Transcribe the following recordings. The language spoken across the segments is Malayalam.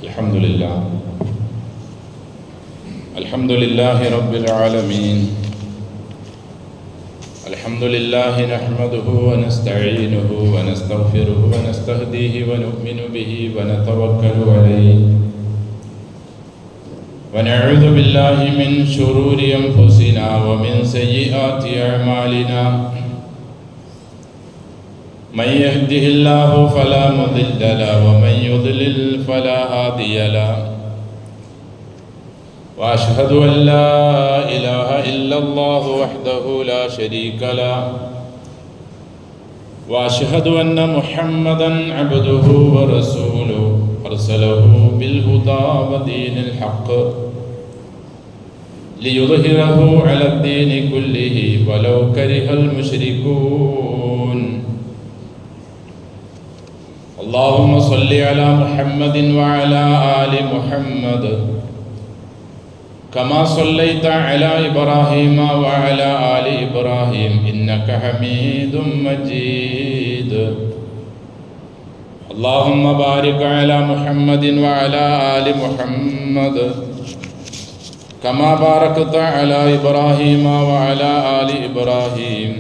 الحمد لله رب العالمين. الحمد لله نحمده ونستعينه ونستغفره ونستهديه ونؤمن به ونتوكل عليه ونعوذ بالله من شرور أنفسنا ومن سيئات أعمالنا. من يهده الله فلا مضل له ومن يضلل فلا هادي له. وأشهد أن لا إله إلا الله وحده لا شريك له وأشهد أن محمدا عبده ورسوله أرسله بالهدى ودين الحق ليظهره على الدين كله ولو كره المشركون. اللهم صل على محمد وعلى آل محمد كما صليت على إبراهيم وعلى آل إبراهيم إنك حميد مجيد. اللهم بارك على محمد وعلى آل محمد كما باركت على إبراهيم وعلى آل إبراهيم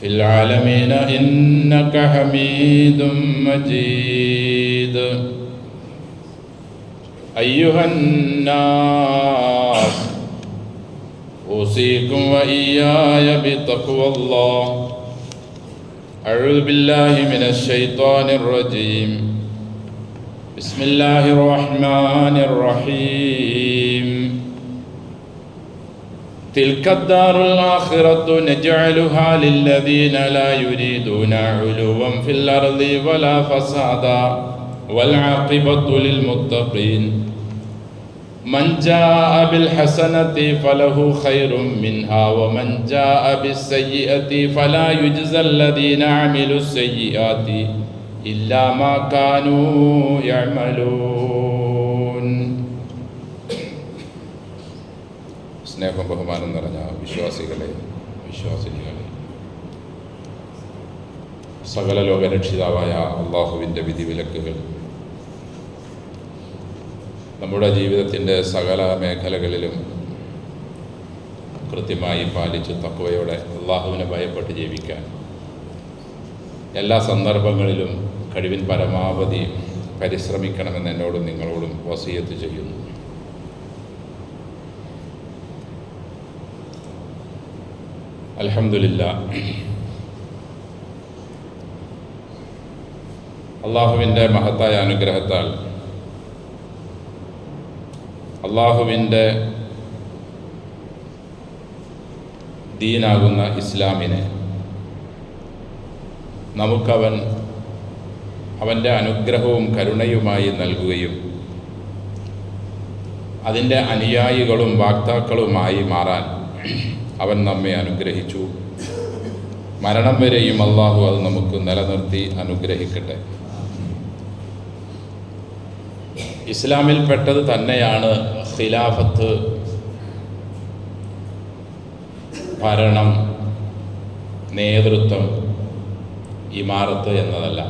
في العالمين إنك حميد مجيد. أيها الناس أوصيكم وإياي بتقوى الله. أعوذ بالله من الشيطان الرجيم. بسم الله الرحمن الرحيم. تلك الدار الآخرة نجعلها للذين لا يريدون علوا في الأرض ولا فسادا والعاقبة للمتقين. من جاء بالحسنة فله خير منها ومن جاء بالسيئة فلا يجزى الذين عملوا السيئات إلا ما كانوا يعملون. സ്നേഹം ബഹുമാനം നിറഞ്ഞ വിശ്വാസികളെ, വിശ്വാസിനികളെ, സകല ലോകരക്ഷിതാവായ അള്ളാഹുവിൻ്റെ വിധിവിലക്കുകൾ നമ്മുടെ ജീവിതത്തിൻ്റെ സകല മേഖലകളിലും കൃത്യമായി പാലിച്ച് തഖ്വയോടെ അള്ളാഹുവിനെ ഭയപ്പെട്ട് ജീവിക്കാൻ എല്ലാ സന്ദർഭങ്ങളിലും കഴിവിൻ പരമാവധി പരിശ്രമിക്കണമെന്ന് എന്നോടും നിങ്ങളോടും വസിയത്ത് ചെയ്യുന്നു. അൽഹംദുലില്ലാഹ്, അള്ളാഹുവിൻ്റെ മഹത്തായ അനുഗ്രഹത്താൽ അള്ളാഹുവിൻ്റെ ദീനാകുന്ന ഇസ്ലാമിനെ നമുക്കവൻ അവൻ്റെ അനുഗ്രഹവും കരുണയുമായി നൽകുകയും അതിൻ്റെ അനുയായികളും വാക്താക്കളുമായി മാറാൻ അവൻ നമ്മെ അനുഗ്രഹിച്ചു. മരണം വരെയും അള്ളാഹു അത് നമുക്ക് നിലനിർത്തി അനുഗ്രഹിക്കട്ടെ. ഇസ്ലാമിൽപ്പെട്ടത് തന്നെയാണ് ഖിലാഫത്ത്, ഭരണം, നേതൃത്വം, ഇമാറത്ത് എന്നതല്ല.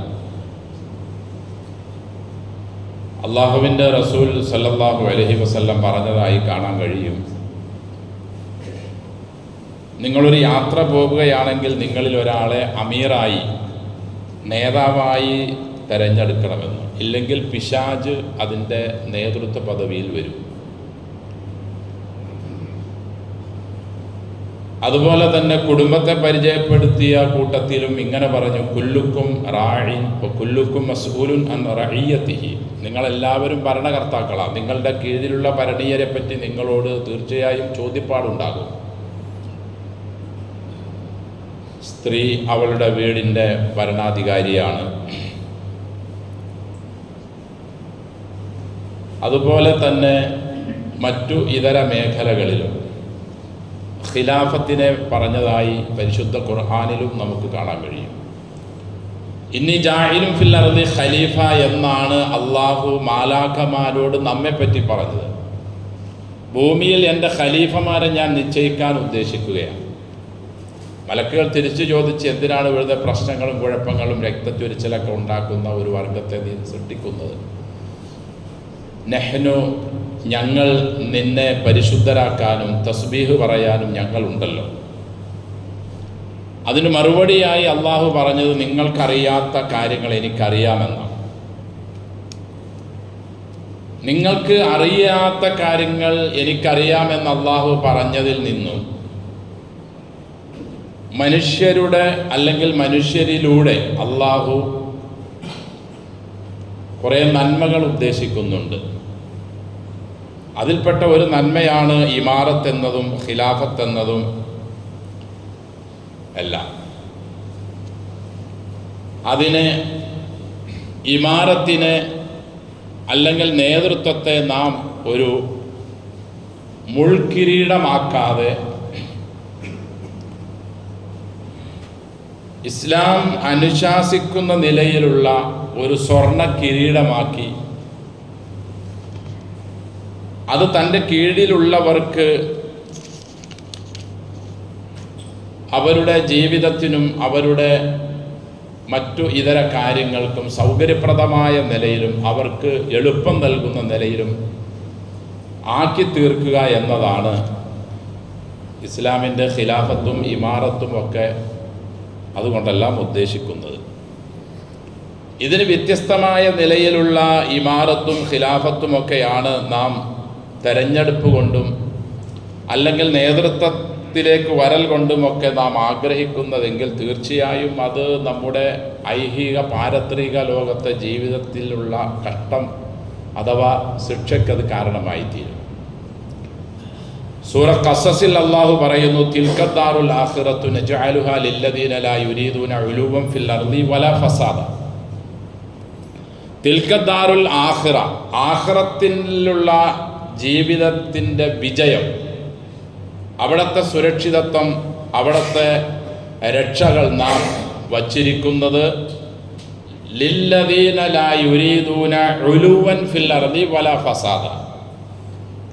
അള്ളാഹുവിൻ്റെ റസൂൽ സല്ലല്ലാഹു അലൈഹി വസല്ലം പറഞ്ഞതായി കാണാൻ കഴിയും, നിങ്ങളൊരു യാത്ര പോവുകയാണെങ്കിൽ നിങ്ങളിൽ ഒരാളെ അമീറായി, നേതാവായി തിരഞ്ഞെടുക്കണമെന്ന്. ഇല്ലെങ്കിൽ പിശാച് അതിൻ്റെ നേതൃത്വ പദവിയിൽ വരും. അതുപോലെ തന്നെ കുടുംബത്തെ പരിചയപ്പെടുത്തിയ കൂട്ടത്തിലും ഇങ്ങനെ പറഞ്ഞു, കുല്ലുക്കും റാഇൻ കുല്ലുക്കും മസ്ഊലുൻ അൻ റഇയ്യതിഹി. നിങ്ങളെല്ലാവരും ഭരണകർത്താക്കളാണ്. നിങ്ങളുടെ കീഴിലുള്ള ഭരണീയരെ പറ്റി നിങ്ങളോട് തീർച്ചയായും ചോദ്യപ്പാടുണ്ടാകും. സ്ത്രീ അവളുടെ വീടിൻ്റെ ഭരണാധികാരിയാണ്. അതുപോലെ തന്നെ മറ്റു ഇതര മേഖലകളിലും ഖിലാഫത്തിനെ പറഞ്ഞതായി പരിശുദ്ധ ഖുർആനിലും നമുക്ക് കാണാൻ കഴിയും. ഇന്നി ജാഇലും ഫിൽ അർദി ഖലീഫ എന്നാണ് അള്ളാഹു മാലാഖമാരോട് നമ്മെപ്പറ്റി പറഞ്ഞത്. ഭൂമിയിൽ എൻ്റെ ഖലീഫമാരെ ഞാൻ നിശ്ചയിക്കാൻ ഉദ്ദേശിക്കുകയാണ്. മലക്കുകൾ തിരിച്ചു ചോദിച്ച്, എന്തിനാണ് വെറുതെ പ്രശ്നങ്ങളും കുഴപ്പങ്ങളും രക്തച്ചൊരിച്ചിലൊക്കെ ഉണ്ടാക്കുന്ന ഒരു വർഗത്തെ നീ സൃഷ്ടിക്കുന്നത്? നെഹ്നു ഞങ്ങൾ നിന്നെ പരിശുദ്ധരാക്കാനും തസ്ബീഹ് പറയാനും ഞങ്ങളുണ്ടല്ലോ. അതിന് മറുപടിയായി അള്ളാഹു പറഞ്ഞത് നിങ്ങൾക്കറിയാത്ത കാര്യങ്ങൾ എനിക്കറിയാമെന്നാണ്. നിങ്ങൾക്ക് അറിയാത്ത കാര്യങ്ങൾ എനിക്കറിയാമെന്ന് അള്ളാഹു പറഞ്ഞതിൽ നിന്നും മനുഷ്യരുടെ അല്ലെങ്കിൽ മനുഷ്യരിലൂടെ അള്ളാഹു കുറേ നന്മകൾ ഉദ്ദേശിക്കുന്നുണ്ട്. അതിൽപ്പെട്ട ഒരു നന്മയാണ് ഇമാറത്ത് എന്നതും ഖിലാഫത്ത് എന്നതും എല്ലാം. അതിന് ഇമാറത്തിനെ അല്ലെങ്കിൽ നേതൃത്വത്തെ നാം ഒരു മുൾക്കിരീടമാക്കാതെ ഇസ്ലാം അനുശാസിക്കുന്ന നിലയിലുള്ള ഒരു സ്വർണ്ണ കിരീടമാക്കി അത് തൻ്റെ കീഴിലുള്ളവർക്ക് അവരുടെ ജീവിതത്തിനും അവരുടെ മറ്റു ഇതര കാര്യങ്ങൾക്കും സൗകര്യപ്രദമായ നിലയിലും അവർക്ക് എളുപ്പം നൽകുന്ന നിലയിലും ആക്കി തീർക്കുക എന്നതാണ് ഇസ്ലാമിൻ്റെ ഖിലാഫത്തും ഇമാറത്തും ഒക്കെ അതുകൊണ്ടെല്ലാം ഉദ്ദേശിക്കുന്നത്. ഇതിന് വ്യത്യസ്തമായ നിലയിലുള്ള ഇമാറത്തും ഖിലാഫത്തുമൊക്കെയാണ് നാം തെരഞ്ഞെടുപ്പ് കൊണ്ടും അല്ലെങ്കിൽ നേതൃത്വത്തിലേക്ക് വരൽ കൊണ്ടുമൊക്കെ നാം ആഗ്രഹിക്കുന്നതെങ്കിൽ തീർച്ചയായും അത് നമ്മുടെ ഐഹിക പാരത്രിക ലോകത്തെ ജീവിതത്തിലുള്ള കഷ്ടം അഥവാ ശിക്ഷയ്ക്കത് കാരണമായിത്തീരും. സൂറ ഖസസിൽ അല്ലാഹു പറയുന്നു, തിൽക്കദ്ദാറുൽ ആഖിറത്തു നജഅലുഹാ ലില്ലദീന ലാ യുരീദൂന ഉലൂവൻ ഫിൽ അർളി വലാ ഫസാദ. തിൽക്കദ്ദാറുൽ ആഖിറ, ആഖിറത്തിലുള്ള ജീവിതത്തിൻ്റെ വിജയം, അവിടുത്തെ സുരക്ഷിതത്വം, അവിടുത്തെ രക്ഷകൾ നാം വച്ചിരിക്കുന്നത് ലില്ലദീന ലാ യുരീദൂന ഉലൂവൻ ഫിൽ അർളി വലാ ഫസാദ.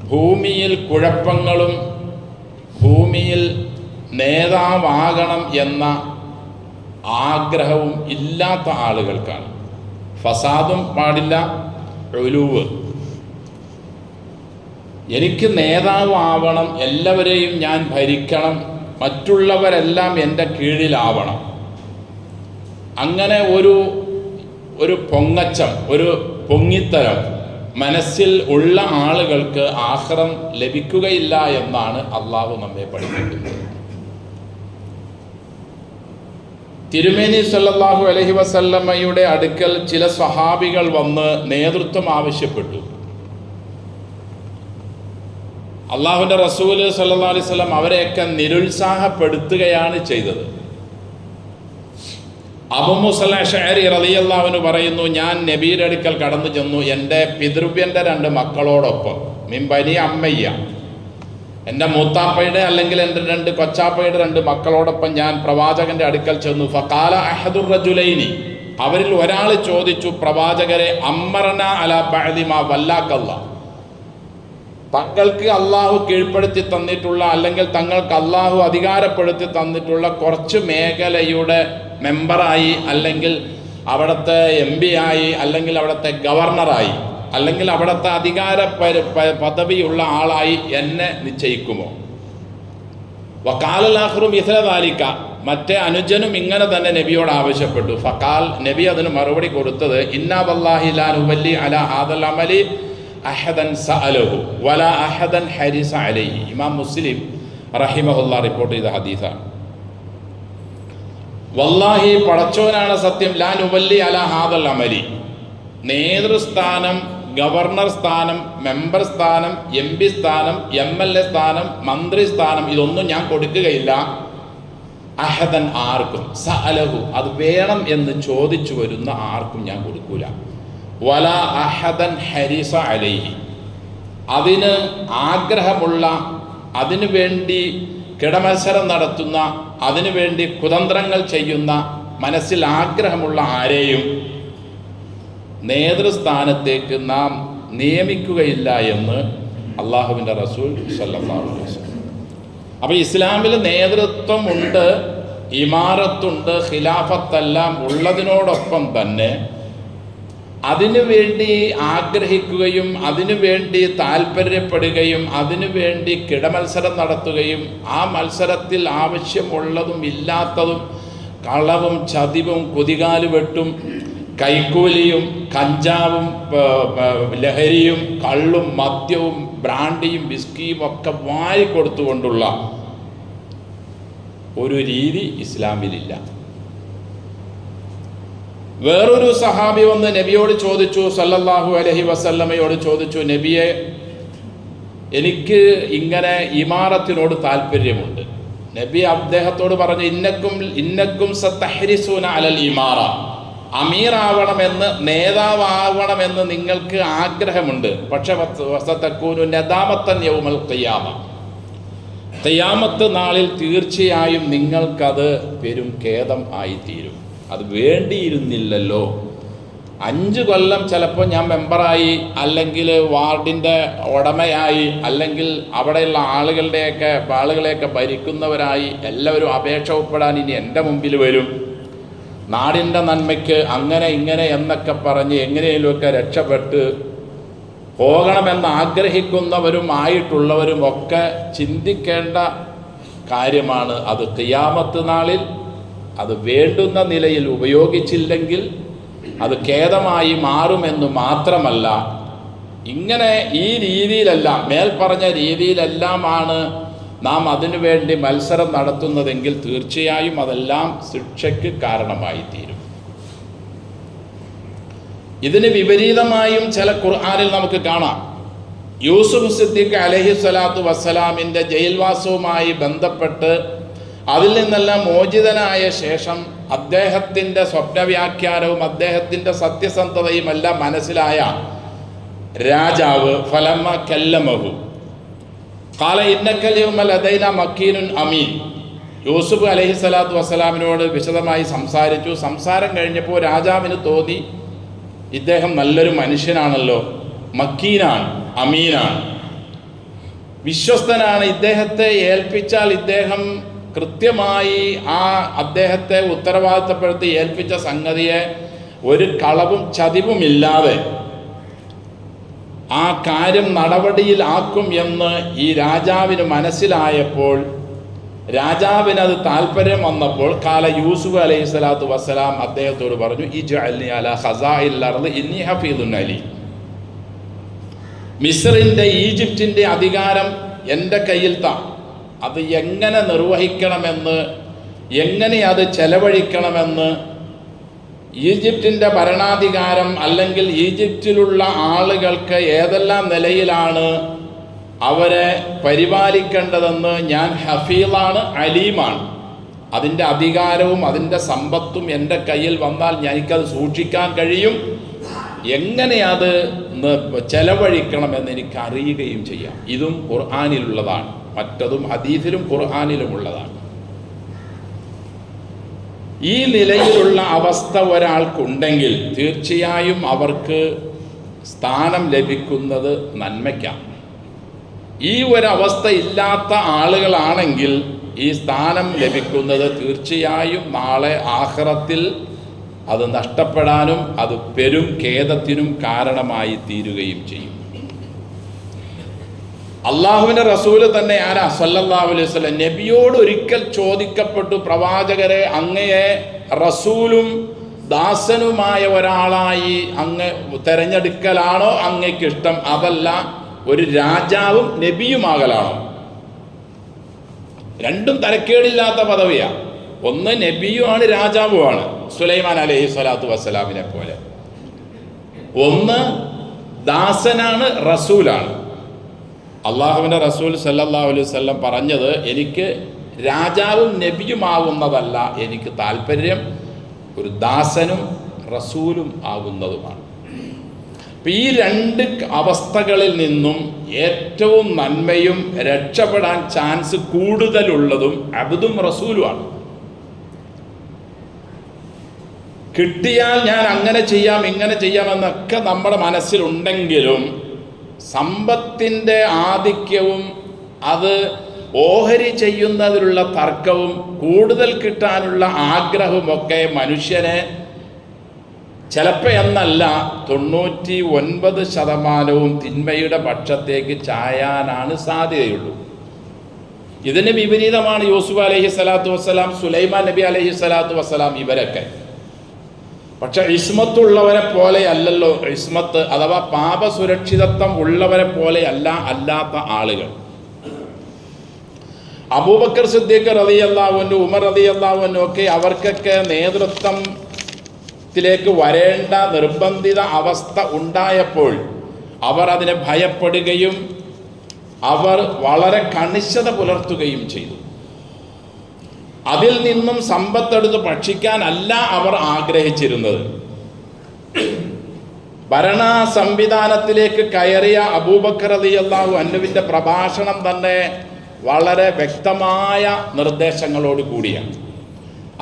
ഭൂമിയിൽ കുഴപ്പങ്ങളും ഭൂമിയിൽ നേതാവാകണം എന്ന ആഗ്രഹവും ഇല്ലാത്ത ആളുകൾക്കാണ്. ഫസാദും പാടില്ല, ഉലൂവ്. എനിക്ക് നേതാവാവണം, എല്ലാവരെയും ഞാൻ ഭരിക്കണം, മറ്റുള്ളവരെല്ലാം എൻ്റെ കീഴിലാവണം, അങ്ങനെ ഒരു പൊങ്ങച്ചം, ഒരു പൊങ്ങിത്തരം മനസ്സിൽ ഉള്ള ആളുകൾക്ക് ആഖിറം ലഭിക്കുകയില്ല എന്നാണ് അള്ളാഹു നമ്മെ പഠിപ്പിക്കുന്നത്. തിരുമേനി സല്ലല്ലാഹു അലൈഹി വസല്ലമയുടെ അടുക്കൽ ചില സ്വഹാബികൾ വന്ന് നേതൃത്വം ആവശ്യപ്പെട്ടു. അള്ളാഹുവിൻ്റെ റസൂൽ സല്ലല്ലാഹു അലൈഹി വസല്ലം അവരെയൊക്കെ നിരുത്സാഹപ്പെടുത്തുകയാണ് ചെയ്തത്. അബൂ മൂസ അശ്അരി റളിയല്ലാഹു അൻഹു പറയുന്നു, ഞാൻ നബിയുടെ അടുക്കൽ കടന്നു ചെന്നു എൻ്റെ പിതൃവ്യൻ്റെ 2 മക്കളോടൊപ്പം, മിൻ ബനി അമ്മയ്യ, എൻ്റെ മൂത്താപ്പയുടെ അല്ലെങ്കിൽ എൻ്റെ 2 കൊച്ചാപ്പയുടെ 2 മക്കളോടൊപ്പം ഞാൻ പ്രവാചകൻ്റെ അടുക്കൽ ചെന്നു. ഫഖാല അഹദുർ റജുലൈനി, അവരിൽ ഒരാൾ ചോദിച്ചു, പ്രവാചകരെ, അമ്മറന അലാ ബഅദി മാ വല്ലാക്കല്ലാഹ്, തങ്ങൾക്ക് അള്ളാഹു കീഴ്പ്പെടുത്തി തന്നിട്ടുള്ള അല്ലെങ്കിൽ തങ്ങൾക്ക് അള്ളാഹു അധികാരപ്പെടുത്തി തന്നിട്ടുള്ള കുറച്ച് മേഖലയുടെ മെമ്പറായി അല്ലെങ്കിൽ അവിടുത്തെ MP ആയി അല്ലെങ്കിൽ അവിടുത്തെ ഗവർണറായി അല്ലെങ്കിൽ അവിടുത്തെ അധികാര പദവിയുള്ള ആളായി എന്നെ നിശ്ചയിക്കുമോ? വഖാലൽ ആഖിറു മിസ്ല ദാലിക, മറ്റേ അനുജനും ഇങ്ങനെ തന്നെ നബിയോട് ആവശ്യപ്പെട്ടു. ഫഖാൽ, നബി അതിന് മറുപടി കൊടുത്തത്, ഇന്നാ വല്ലാഹി ലാ നുവല്ലി അലാ ഹാദൽ അമലി അഹദൻ സഅലഹു വലാ അഹദൻ ഹരിസ അലൈഹി. ഇമാം മുസ്ലിം റഹിമഹുല്ലാ റിപ്പോർട്ട് ചെയ്ത ഹദീസാണ്. വല്ലാഹി, പടച്ചോനാണ് സത്യം, ലാ നുവല്ലി അലാ ഹാദൽ അമലി, നേതൃസ്ഥാനം, ഗവർണർ സ്ഥാനം, മെമ്പർ സ്ഥാനം, MP സ്ഥാനം, MLA സ്ഥാനം, മന്ത്രി സ്ഥാനം, ഇതൊന്നും ഞാൻ കൊടുക്കുകയില്ല. അഹദൻ, ആർക്കും, സഅലഹു, അത് വേണം എന്ന് ചോദിച്ചു വരുന്ന ആർക്കും ഞാൻ കൊടുക്കൂല. വലാ അഹദൻ ഹരിസ അലൈഹി, അതിന് ആഗ്രഹമുള്ള, അതിനു വേണ്ടി കിടമത്സരം നടത്തുന്ന, അതിനുവേണ്ടി കുതന്ത്രങ്ങൾ ചെയ്യുന്ന, മനസ്സിൽ ആഗ്രഹമുള്ള ആരെയും നേതൃസ്ഥാനത്തേക്ക് നാം നിയമിക്കുകയില്ല എന്ന് അള്ളാഹുവിൻ്റെ റസൂൽ സല്ലല്ലാഹു അലൈഹി വസല്ലം. അപ്പോൾ ഇസ്ലാമിൽ നേതൃത്വമുണ്ട്, ഇമാറത്തുണ്ട്, ഖിലാഫത്തെല്ലാം ഉള്ളതിനോടൊപ്പം തന്നെ അതിനു വേണ്ടി ആഗ്രഹിക്കുകയും അതിനു വേണ്ടി താല്പര്യപ്പെടുകയും അതിനു വേണ്ടി കിടമത്സരം നടത്തുകയും ആ മത്സരത്തിൽ ആവശ്യമുള്ളതും ഇല്ലാത്തതും കളവും ചതിവും കുതികാലുവെട്ടും കൈക്കൂലിയും കഞ്ചാവും ലഹരിയും കള്ളും മദ്യവും ബ്രാൻഡിയും വിസ്കിയും ഒക്കെ വാരിക്കൊടുത്തുകൊണ്ടുള്ള ഒരു രീതി ഇസ്ലാമിലില്ല. വേറൊരു സഹാബി വന്ന് നബിയോട് ചോദിച്ചു, സല്ലല്ലാഹു അലൈഹി വസല്ലമയോട് ചോദിച്ചു, നബിയെ, എനിക്ക് ഇങ്ങനെ ഇമാറത്തിനോട് താല്പര്യമുണ്ട്. നബി അദ്ദേഹത്തോട് പറഞ്ഞു, ഇന്നക്കും സതഹ്രിസൂന അലൽ ഇമാറ, അമീറാവണമെന്ന് നേതാവാവണമെന്ന് നിങ്ങൾക്ക് ആഗ്രഹമുണ്ട്. പക്ഷെ വസതകൂനു നദാമത്തൻ യൗമൽ ഖിയാമ, ഖിയാമത്ത് നാളിൽ തീർച്ചയായും നിങ്ങൾക്കത് പെരും ഖേദം ആയിത്തീരും. അത് വേണ്ടിയിരുന്നില്ലല്ലോ. 5 കൊല്ലം ചിലപ്പോൾ ഞാൻ മെമ്പറായി, അല്ലെങ്കിൽ വാർഡിൻ്റെ ഉടമയായി, അല്ലെങ്കിൽ അവിടെയുള്ള ആളുകളെയൊക്കെ ഭരിക്കുന്നവരായി എല്ലാവരും അപേക്ഷ ഒപ്പിടാൻ ഇനി എൻ്റെ മുമ്പിൽ വരും. നാടിൻ്റെ നന്മയ്ക്ക് അങ്ങനെ ഇങ്ങനെ എന്നൊക്കെ പറഞ്ഞ് എങ്ങനെയെങ്കിലുമൊക്കെ രക്ഷപ്പെട്ട് പോകണമെന്ന് ആഗ്രഹിക്കുന്നവരും ആയിട്ടുള്ളവരും ഒക്കെ ചിന്തിക്കേണ്ട കാര്യമാണ്. അത് ഖിയാമത്ത് നാളിൽ അത് വേണ്ടുന്ന നിലയിൽ ഉപയോഗിച്ചില്ലെങ്കിൽ അത് ഖേദമായി മാറുമെന്ന് മാത്രമല്ല, ഇങ്ങനെ ഈ രീതിയിലെല്ലാം മേൽപ്പറഞ്ഞ രീതിയിലെല്ലാമാണ് നാം അതിനു വേണ്ടി മത്സരം നടത്തുന്നതെങ്കിൽ തീർച്ചയായും അതെല്ലാം ശിക്ഷയ്ക്ക് കാരണമായി തീരും. ഇതിന് വിപരീതമായും ചില ഖുർആനിൽ നമുക്ക് കാണാം. യൂസുഫ് സിദ്ദീഖ് അലൈഹി സ്വലാത്തു വസ്സലാമിൻ്റെ ജയിൽവാസവുമായി ബന്ധപ്പെട്ട് അതിൽ നിന്നെല്ലാം മോചിതനായ ശേഷം അദ്ദേഹത്തിൻ്റെ സ്വപ്നവ്യാഖ്യാനവും അദ്ദേഹത്തിൻ്റെ സത്യസന്ധതയും എല്ലാം മനസ്സിലായ രാജാവ് ഫലമ്മ കല്ലമഹു ഖാല ഇന്നക്കൽ യൗമ ലദൈന മക്കീനുൻ അമീൻ, യൂസുഫ് അലൈഹി സ്വലാത്തു വസ്സലാമിനോട് വിശദമായി സംസാരിച്ചു. സംസാരം കഴിഞ്ഞപ്പോൾ രാജാവിന് തോന്നി, ഇദ്ദേഹം നല്ലൊരു മനുഷ്യനാണല്ലോ, മക്കീനാണ്, അമീനാണ്, വിശ്വസ്തനാണ്. ഇദ്ദേഹത്തെ ഏൽപ്പിച്ചാൽ ഇദ്ദേഹം കൃത്യമായി അദ്ദേഹത്തെ ഉത്തരവാദിത്തപ്പെടുത്തി ഏൽപ്പിച്ച സംഗതിയെ ഒരു കളവും ചതിവുമില്ലാതെ ആ കാര്യം നടപടിയിൽ ആക്കും എന്ന് ഈ രാജാവിന് മനസ്സിലായപ്പോൾ, രാജാവിനത് താല്പര്യം വന്നപ്പോൾ കാല യൂസുഫ് അലൈഹി സ്വലാത്തു വസ്സലാം അദ്ദേഹത്തോട് പറഞ്ഞു, ഇജ്അൽനി അലാ ഖസാഇൽ അർള് ഇന്നി ഹഫീദുൻ അലീം, മിസ്റിൻ്റെ ഈജിപ്തിൻ്റെ അധികാരം എൻ്റെ കയ്യിൽ താ, അത് എങ്ങനെ നിർവഹിക്കണമെന്ന്, എങ്ങനെ അത് ചെലവഴിക്കണമെന്ന്, ഈജിപ്തിൻ്റെ ഭരണാധികാരം അല്ലെങ്കിൽ ഈജിപ്തിലുള്ള ആളുകൾക്ക് ഏതെല്ലാം നിലയിലാണ് അവരെ പരിപാലിക്കേണ്ടതെന്ന് ഞാൻ ഹഫീളാണ്, അലീമാണ്. അതിൻ്റെ അധികാരവും അതിൻ്റെ സമ്പത്തും എൻ്റെ കയ്യിൽ വന്നാൽ എനിക്കത് സൂക്ഷിക്കാൻ കഴിയും, എങ്ങനെ അത് ചെലവഴിക്കണമെന്ന് എനിക്ക് അറിയുകയും ചെയ്യാം. ഇതും ഖുർആനിലുള്ളതാണ്, മറ്റതും ഹദീസിലും ഖുർആനിലുമുള്ളതാണ്. ഈ നിലയിലുള്ള അവസ്ഥ ഒരാൾക്കുണ്ടെങ്കിൽ തീർച്ചയായും അവർക്ക് സ്ഥാനം ലഭിക്കുന്നത് നന്മയ്ക്കാണ്. ഈ ഒരവസ്ഥ ഇല്ലാത്ത ആളുകളാണെങ്കിൽ ഈ സ്ഥാനം ലഭിക്കുന്നത് തീർച്ചയായും നാളെ ആഖിറത്തിൽ അത് നഷ്ടപ്പെടാനും അത് പെരും ഖേദത്തിനും കാരണമായി തീരുകയും ചെയ്യും. അള്ളാഹുവിൻ്റെ റസൂല് തന്നെ ആരാ? സല്ലല്ലാഹു അലൈഹി വസല്ലം. നബിയോട് ഒരിക്കൽ ചോദിക്കപ്പെട്ടു, പ്രവാചകരെ, അങ്ങയെ റസൂലും ദാസനുമായ ഒരാളായി അങ്ങ് തിരഞ്ഞെടുക്കലാണോ അങ്ങയ്ക്കിഷ്ടം, അതല്ല ഒരു രാജാവും നബിയുമാകലാണോ? രണ്ടും തരക്കേടില്ലാത്ത പദവിയാണ്. ഒന്ന് നബിയുമാണ്, രാജാവുമാണ്, സുലൈമാൻ അലൈഹി സ്വലാത്തു വസ്സലാമിനെ പോലെ. ഒന്ന് ദാസനാണ്, റസൂലാണ്. അള്ളാഹുവിൻ്റെ റസൂൽ സല്ലല്ലാഹു അലൈഹി വസല്ലം പറഞ്ഞത്, എനിക്ക് രാജാവും നബിയുമാവുന്നതല്ല എനിക്ക് താല്പര്യം, ഒരു ദാസനും റസൂലും ആകുന്നതുമാണ്. അപ്പം ഈ രണ്ട് അവസ്ഥകളിൽ നിന്നും ഏറ്റവും നന്മയും രക്ഷപ്പെടാൻ ചാൻസ് കൂടുതലുള്ളതും അബ്ദും റസൂലുമാണ്. കിട്ടിയാൽ ഞാൻ അങ്ങനെ ചെയ്യാം ഇങ്ങനെ ചെയ്യാമെന്നൊക്കെ നമ്മുടെ മനസ്സിലുണ്ടെങ്കിലും സമ്പത്തിൻ്റെ ആധിക്യവും അത് ഓഹരി ചെയ്യുന്നതിലുള്ള തർക്കവും കൂടുതൽ കിട്ടാനുള്ള ആഗ്രഹവുമൊക്കെ മനുഷ്യനെ ചിലപ്പോൾ എന്നല്ല 99% തിന്മയുടെ പക്ഷത്തേക്ക് ചായാനാണ് സാധ്യതയുള്ളൂ. ഇതിന് വിപരീതമാണ് യൂസുഫ് അലൈഹി സ്വലാത്തു വസ്സലാം, സുലൈമാൻ നബി അലൈഹി സ്വലാത്തു വസ്സലാം, ഇവരൊക്കെ. പക്ഷെ ഇസ്മത്തുള്ളവരെ പോലെ അല്ലല്ലോ ഇസ്മത്ത്, അഥവാ പാപസുരക്ഷിതത്വം ഉള്ളവരെ പോലെ അല്ലാത്ത ആളുകൾ. അബൂബക്കർ സിദ്ദീഖ് റളിയല്ലാഹു അൻഹു, ഉമർ റളിയല്ലാഹു അൻഹു ഒക്കെ അവർക്കൊക്കെ നേതൃത്വത്തിലേക്ക് വരേണ്ട നിർബന്ധിത അവസ്ഥ ഉണ്ടായപ്പോൾ അവർ അതിനെ ഭയപ്പെടുകയും അവർ വളരെ കണിശത പുലർത്തുകയും ചെയ്തു. അതിൽ നിന്നും സമ്പത്തെടുത്ത് ഭക്ഷിക്കാനല്ല അവർ ആഗ്രഹിച്ചിരുന്നത്. ഭരണ സംവിധാനത്തിലേക്ക് കയറിയ അബൂബക്കർ റളിയല്ലാഹു അൻഹുവിൻ്റെ പ്രഭാഷണം തന്നെ വളരെ വ്യക്തമായ നിർദ്ദേശങ്ങളോട് കൂടിയാണ്.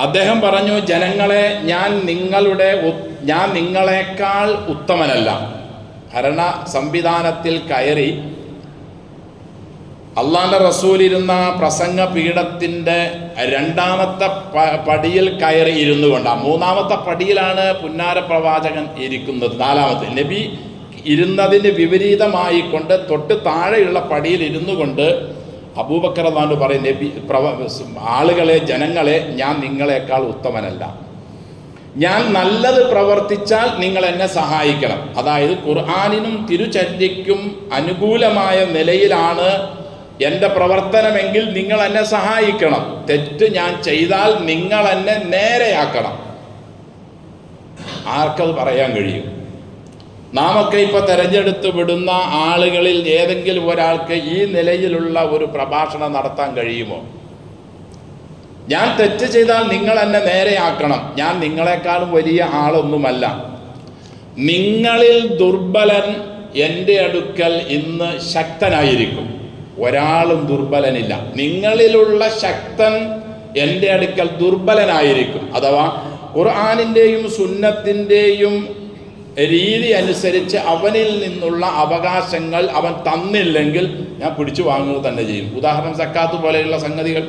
അദ്ദേഹം പറഞ്ഞു, ജനങ്ങളെ, ഞാൻ നിങ്ങളെക്കാൾ ഉത്തമനല്ല. ഭരണ സംവിധാനത്തിൽ കയറി അള്ളാഹുവിൻ്റെ റസൂൽ ഇരുന്ന പ്രസംഗ പീഠത്തിൻ്റെ 2ാമത്തെ പടിയിൽ കയറി ഇരുന്നു കൊണ്ടാണ്. 3ാമത്തെ പടിയിലാണ് പുന്നാര പ്രവാചകൻ ഇരിക്കുന്നത്. 4ാമത്തെ നബി ഇരുന്നതിന് വിപരീതമായിക്കൊണ്ട് തൊട്ട് താഴെയുള്ള പടിയിൽ ഇരുന്നു കൊണ്ട് അബൂബക്കർ റളിയല്ലാഹു പറയും, നബി ആളുകളെ, ജനങ്ങളെ, ഞാൻ നിങ്ങളെക്കാൾ ഉത്തമനല്ല. ഞാൻ നല്ലത് പ്രവർത്തിച്ചാൽ നിങ്ങൾ എന്നെ സഹായിക്കണം. അതായത് ഖുർആനിനും തിരുചര്യയ്ക്കും അനുകൂലമായ നിലയിലാണ് എൻ്റെ പ്രവർത്തനമെങ്കിൽ നിങ്ങൾ എന്നെ സഹായിക്കണം. തെറ്റ് ഞാൻ ചെയ്താൽ നിങ്ങൾ എന്നെ നേരെയാക്കണം. ആർക്കത് പറയാൻ കഴിയും? നാമൊക്കെ ഇപ്പോൾ തിരഞ്ഞെടുത്ത് വിടുന്ന ആളുകളിൽ ഏതെങ്കിലും ഒരാൾക്ക് ഈ നിലയിലുള്ള ഒരു പ്രഭാഷണം നടത്താൻ കഴിയുമോ? ഞാൻ തെറ്റ് ചെയ്താൽ നിങ്ങൾ എന്നെ നേരെയാക്കണം. ഞാൻ നിങ്ങളെക്കാളും വലിയ ആളൊന്നുമല്ല. നിങ്ങളിൽ ദുർബലൻ എൻ്റെ അടുക്കൽ ഇന്ന് ശക്തനായിരിക്കും. ഒരാളും ദുർബലനില്ല. നിങ്ങളിലുള്ള ശക്തൻ എൻ്റെ അടുക്കൽ ദുർബലനായിരിക്കും. അഥവാ ഖുർആനിൻ്റെയും സുന്നത്തിൻ്റെയും രീതി അനുസരിച്ച് അവനിൽ നിന്നുള്ള അവകാശങ്ങൾ അവൻ തന്നില്ലെങ്കിൽ ഞാൻ പിടിച്ചു വാങ്ങുക തന്നെ ചെയ്യും. ഉദാഹരണം സക്കാത്ത് പോലെയുള്ള സംഗതികൾ.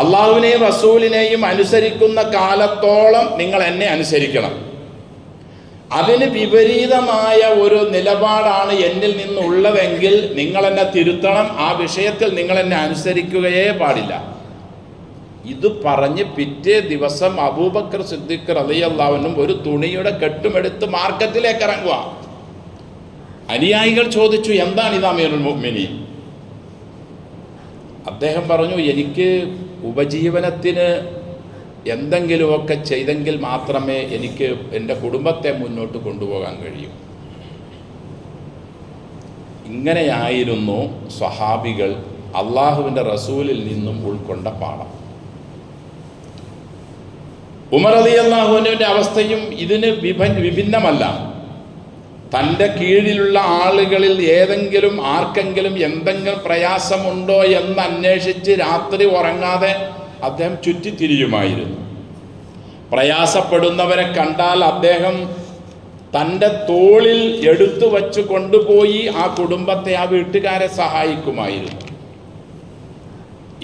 അള്ളാഹുവിനെയും റസൂലിനെയും അനുസരിക്കുന്ന കാലത്തോളം നിങ്ങൾ എന്നെ അനുസരിക്കണം. അതിന് വിപരീതമായ ഒരു നിലപാടാണ് എന്നിൽ നിന്നുള്ളതെങ്കിൽ നിങ്ങൾ എന്നെ തിരുത്തണം. ആ വിഷയത്തിൽ നിങ്ങൾ എന്നെ അനുസരിക്കുകയേ പാടില്ല. ഇത് പറഞ്ഞ് പിറ്റേ ദിവസം അബൂബക്കർ സിദ്ദീഖ് റളിയല്ലാഹു അൻഹു ഒരു തുണിയുടെ കെട്ടുമെടുത്ത് മാർക്കറ്റിലേക്ക് ഇറങ്ങുക. അനുയായികൾ ചോദിച്ചു, എന്താണ് ഇത് അമീറുൽ മുഅ്മിനീൻ? അദ്ദേഹം പറഞ്ഞു, എനിക്ക് ഉപജീവനത്തിന് എന്തെങ്കിലുമൊക്കെ ചെയ്തെങ്കിൽ മാത്രമേ എനിക്ക് എൻ്റെ കുടുംബത്തെ മുന്നോട്ട് കൊണ്ടുപോകാൻ കഴിയൂ. ഇങ്ങനെയായിരുന്നു സ്വഹാബികൾ അള്ളാഹുവിൻ്റെ റസൂലിൽ നിന്നും ഉൾക്കൊണ്ട പാഠം. ഉമർ റളിയല്ലാഹു അൻഹുവിൻ്റെ അവസ്ഥയും ഇതിന് വിഭിന്നമല്ല. തൻ്റെ കീഴിലുള്ള ആളുകളിൽ ആർക്കെങ്കിലും എന്തെങ്കിലും പ്രയാസമുണ്ടോ എന്ന് അന്വേഷിച്ച് രാത്രി ഉറങ്ങാതെ അദ്ദേഹം ചുറ്റിത്തിരിയുമായിരുന്നു. പ്രയാസപ്പെടുന്നവരെ കണ്ടാൽ അദ്ദേഹം തൻ്റെ തോളിൽ എടുത്തു വച്ച് കൊണ്ടുപോയി ആ കുടുംബത്തെ, ആ വീട്ടുകാരെ സഹായിക്കുമായിരുന്നു.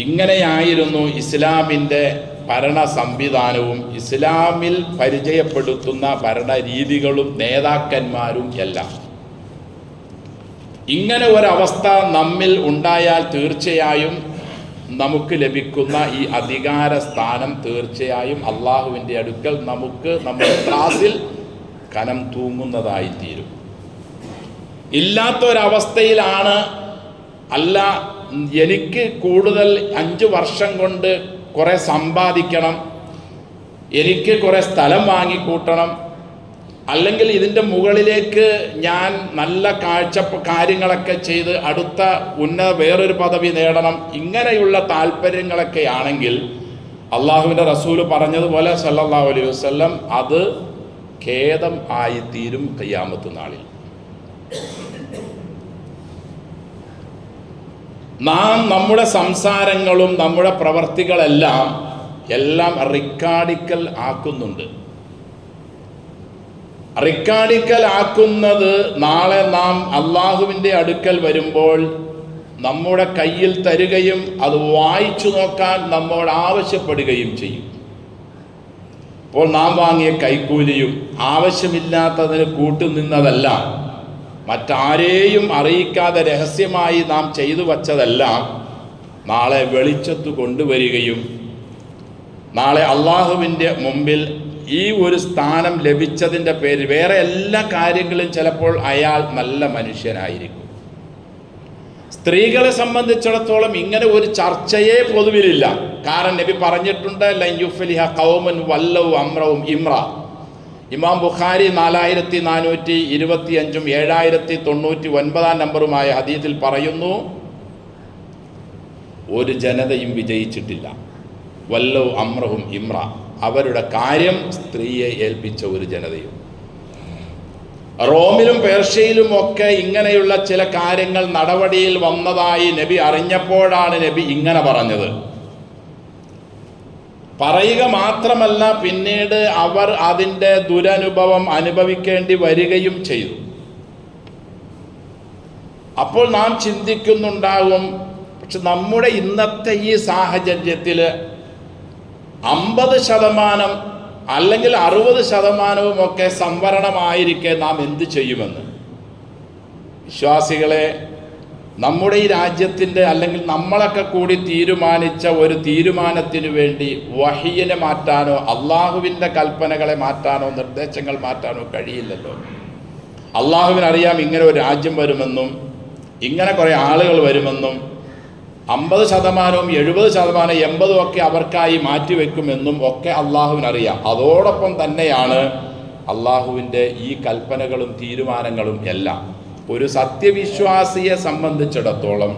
ഇങ്ങനെയായിരുന്നു ഇസ്ലാമിൻ്റെ ഭരണ സംവിധാനവും ഇസ്ലാമിൽ പരിചയപ്പെടുത്തുന്ന ഭരണരീതികളും നേതാക്കന്മാരും എല്ലാം. ഇങ്ങനെ ഒരവസ്ഥ നമ്മിൽ ഉണ്ടായാൽ തീർച്ചയായും നമുക്ക് ലഭിക്കുന്ന ഈ അധികാര സ്ഥാനം തീർച്ചയായും അള്ളാഹുവിൻ്റെ അടുക്കൽ നമുക്ക് നമ്മുടെ ക്ലാസ്സിൽ കനം തൂങ്ങുന്നതായിത്തീരും. ഇല്ലാത്തൊരവസ്ഥയിലാണ്, അല്ല എനിക്ക് കൂടുതൽ 5 വർഷം കൊണ്ട് കുറേ സമ്പാദിക്കണം, എനിക്ക് കുറേ സ്ഥലം വാങ്ങിക്കൂട്ടണം, അല്ലെങ്കിൽ ഇതിൻ്റെ മുകളിലേക്ക് ഞാൻ നല്ല കാര്യങ്ങളൊക്കെ ചെയ്ത് അടുത്ത വേറൊരു പദവി നേടണം, ഇങ്ങനെയുള്ള താല്പര്യങ്ങളൊക്കെ ആണെങ്കിൽ അള്ളാഹുവിൻ്റെ റസൂല് പറഞ്ഞതുപോലെ സല്ലല്ലാഹു അലൈഹി വസല്ലം അത് ഖേദം ആയിത്തീരും ഖിയാമത്ത് നാളിൽ. നാം നമ്മുടെ സംസാരങ്ങളും നമ്മുടെ പ്രവർത്തികളെല്ലാം റിക്കാർഡിക്കൽ ആക്കുന്നുണ്ട്. റിക്കാർഡിക്കൽ ആക്കുന്നത് നാളെ നാം അള്ളാഹുവിൻ്റെ അടുക്കൽ വരുമ്പോൾ നമ്മുടെ കയ്യിൽ തരികയും അത് വായിച്ചു നോക്കാൻ നമ്മോട് ആവശ്യപ്പെടുകയും ചെയ്യും. അപ്പോൾ നാം വാങ്ങിയ കൈക്കൂലിയും ആവശ്യമില്ലാത്തതിന് കൂട്ടുനിന്നതല്ല, മറ്റാരെയും അറിയിക്കാതെ രഹസ്യമായി നാം ചെയ്തു വച്ചതെല്ലാം നാളെ വെളിച്ചത്ത് കൊണ്ടുവരികയും നാളെ അള്ളാഹുവിൻ്റെ മുമ്പിൽ ഈ ഒരു സ്ഥാനം ലഭിച്ചതിൻ്റെ പേരിൽ വേറെ എല്ലാ കാര്യങ്ങളും ചിലപ്പോൾ അയാൾ നല്ല മനുഷ്യനായിരിക്കും. സ്ത്രീകളെ സംബന്ധിച്ചിടത്തോളം ഇങ്ങനെ ഒരു ചർച്ചയെ പൊതുവിലില്ല. കാരണം നബി പറഞ്ഞിട്ടുണ്ട്, ലൻ യുഫ്ലിഹ ഖൗമുൻ വല്ലൗ അംറഹും ഇമ്ര. ഇമാം ബുഖാരി 4425 7099 നമ്പറുമായ ഹദീസിൽ പറയുന്നു, ഒരു ജനതയും വിജയിച്ചിട്ടില്ല. വല്ലൗ അംറഹും ഇമ്ര, അവരുടെ കാര്യം സ്ത്രീയെ ഏൽപ്പിച്ച ഒരു ജനതയും. റോമിലും പേർഷ്യയിലും ഒക്കെ ഇങ്ങനെയുള്ള ചില കാര്യങ്ങൾ നടപടിയിൽ വന്നതായി നബി അറിഞ്ഞപ്പോഴാണ് നബി ഇങ്ങനെ പറഞ്ഞത്. പറയുക മാത്രമല്ല, പിന്നീട് അവർ അതിൻ്റെ ദുരനുഭവം അനുഭവിക്കേണ്ടി വരികയും ചെയ്തു. അപ്പോൾ നാം ചിന്തിക്കുന്നുണ്ടാകും, പക്ഷെ നമ്മുടെ ഇന്നത്തെ ഈ സാഹചര്യത്തിൽ 50% അല്ലെങ്കിൽ 60% ഒക്കെ സംവരണമായിരിക്കെ നാം എന്ത് ചെയ്യുമെന്ന്. വിശ്വാസികളെ, നമ്മുടെ ഈ രാജ്യത്തിൻ്റെ അല്ലെങ്കിൽ നമ്മളൊക്കെ കൂടി തീരുമാനിച്ച ഒരു തീരുമാനത്തിനു വേണ്ടി വഹിയിനെ മാറ്റാനോ അള്ളാഹുവിൻ്റെ കൽപ്പനകളെ മാറ്റാനോ നിർദ്ദേശങ്ങൾ മാറ്റാനോ കഴിയില്ലല്ലോ. അള്ളാഹുവിനറിയാം ഇങ്ങനെ ഒരു രാജ്യം വരുമെന്നും ഇങ്ങനെ കുറേ ആളുകൾ വരുമെന്നും 50%, 70%, 80% ഒക്കെ അവർക്കായി മാറ്റിവെക്കുമെന്നും ഒക്കെ അള്ളാഹുവിനറിയാം. അതോടൊപ്പം തന്നെയാണ് അള്ളാഹുവിൻ്റെ ഈ കൽപ്പനകളും തീരുമാനങ്ങളും എല്ലാം. ഒരു സത്യവിശ്വാസിയെ സംബന്ധിച്ചിടത്തോളം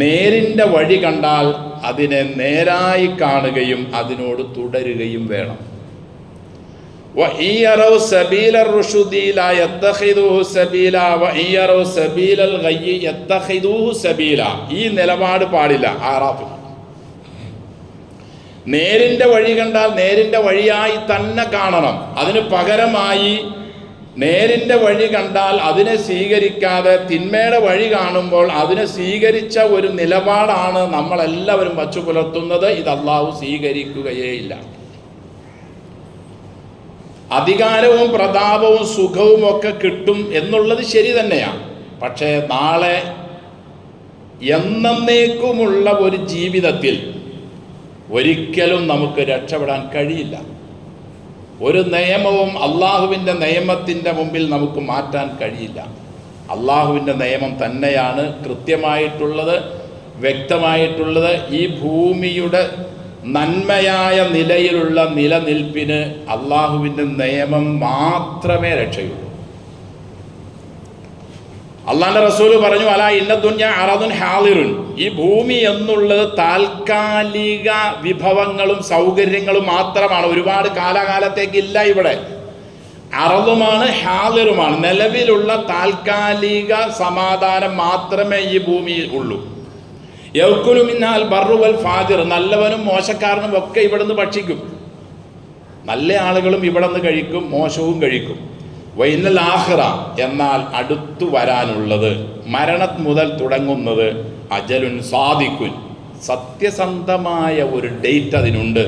നേരിൻ്റെ വഴി കണ്ടാൽ അതിനെ നേരായി കാണുകയും അതിനോട് തുടരുകയും വേണം. ഈ നിലപാട് പാടില്ല. ആറാഫ്, നേരിൻ്റെ വഴി കണ്ടാൽ നേരിൻ്റെ വഴിയായി തന്നെ കാണണം. അതിന് പകരമായി നേരിൻ്റെ വഴി കണ്ടാൽ അതിനെ സ്വീകരിക്കാതെ തിന്മയുടെ വഴി കാണുമ്പോൾ അതിനെ സ്വീകരിച്ച ഒരു നിലപാടാണ് നമ്മളെല്ലാവരും വച്ചു പുലർത്തുന്നത്. ഇത് അള്ളാഹു സ്വീകരിക്കുകയേയില്ല. അധികാരവും പ്രതാപവും സുഖവും ഒക്കെ കിട്ടും എന്നുള്ളത് ശരി തന്നെയാണ്. പക്ഷേ നാളെ എന്നേക്കുമുള്ള ഒരു ജീവിതത്തിൽ ഒരിക്കലും നമുക്ക് രക്ഷപ്പെടാൻ കഴിയില്ല. ഒരു നിയമവും അള്ളാഹുവിൻ്റെ നിയമത്തിൻ്റെ മുമ്പിൽ നമുക്ക് മാറ്റാൻ കഴിയില്ല. അള്ളാഹുവിൻ്റെ നിയമം തന്നെയാണ് കൃത്യമായിട്ടുള്ളത്, വ്യക്തമായിട്ടുള്ളത്. ഈ ഭൂമിയുടെ നന്മയായ നിലയിലുള്ള നിലനിൽപ്പിന് അള്ളാഹുവിൻ്റെ നിയമം മാത്രമേ രക്ഷയുള്ളൂ. അള്ളാഹുവിൻ്റെ റസൂല് പറഞ്ഞു, അലാ ഇന്ന ദുനിയ അറദുൻ ഹാളിറുൻ. ഈ ഭൂമി എന്നുള്ളത് താൽക്കാലിക വിഭവങ്ങളും സൗകര്യങ്ങളും മാത്രമാണ്. ഒരുപാട് കാലകാലത്തേക്കില്ല. ഇവിടെ അറദുമാണ്, ഹാളിറുമാണ്. നിലവിലുള്ള താൽക്കാലിക സമാധാനം മാത്രമേ ഈ ഭൂമിയിൽ ഉള്ളൂ. യൗക്കുലു മിൻഹാൽ ബർറു വൽ ഫാജിർ. നല്ലവനും മോശക്കാരനും ഒക്കെ ഇവിടുന്ന് ഭക്ഷിക്കും. നല്ല ആളുകളും ഇവിടെ നിന്ന് കഴിക്കും, മോശവും കഴിക്കും. വൈനൽ ആഖിറ, എന്നാൽ അടുത്തു വരാനുള്ളത്, മരണം മുതൽ തുടങ്ങുന്നത്, അജലുൻ സാദിഖുൻ, സത്യസന്ധമായ ഒരു ഡേറ്റ് അതിനുണ്ട്.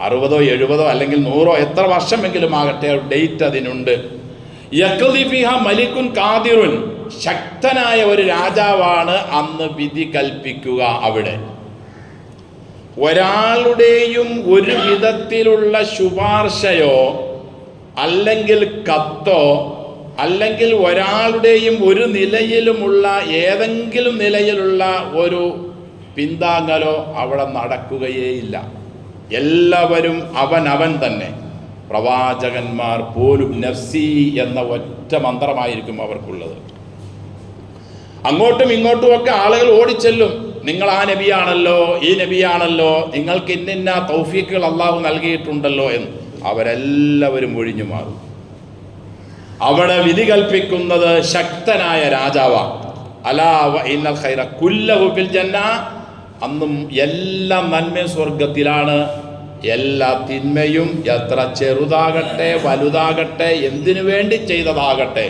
60 70 അല്ലെങ്കിൽ 100 എത്ര വർഷമെങ്കിലും ആകട്ടെ, ഡേറ്റ് അതിനുണ്ട്. യഖ്ദി ഫിഹ മലിക്കുൻ ഖാദിറുൻ, ശക്തനായ ഒരു രാജാവാണ് അന്ന് വിധി കൽപ്പിക്കുക. അവിടെ ഒരാളുടെയും ഒരു വിധത്തിലുള്ള ശുപാർശയോ അല്ലെങ്കിൽ കത്തോ അല്ലെങ്കിൽ ഒരാളുടെയും ഒരു നിലയിലുമുള്ള ഏതെങ്കിലും നിലയിലുള്ള ഒരു പിന്താങ്ങലോ അവിടെ നടക്കുകയേയില്ല. എല്ലാവരും അവനവൻ തന്നെ. പ്രവാചകന്മാർ പോലും നഫ്സി എന്ന ഒറ്റ മന്ത്രമായിരിക്കും അവർക്കുള്ളത്. അങ്ങോട്ടും ഇങ്ങോട്ടുമൊക്കെ ആളുകൾ ഓടിച്ചെല്ലും. നിങ്ങൾ ആ നബിയാണല്ലോ, ഈ നബിയാണല്ലോ, നിങ്ങൾക്ക് ഇന്നിന്ന തൗഫീഖുകൾ അള്ളാഹു നൽകിയിട്ടുണ്ടല്ലോ എന്ന് അവരെല്ലാവരും ഒഴിഞ്ഞു മാറും. അവിടെ വിധി കൽപ്പിക്കുന്നത് ശക്തനായ രാജാവാണ്. അലാ വ ഇന്നൽ ഖൈറ കുല്ലഹു ഫിൽ ജന്ന. അന്നും എല്ലാ നന്മയും സ്വർഗത്തിലാണ്. എല്ലാ തിന്മയും എത്ര ചെറുതാകട്ടെ വലുതാകട്ടെ എന്തിനു വേണ്ടി ചെയ്തതാകട്ടെ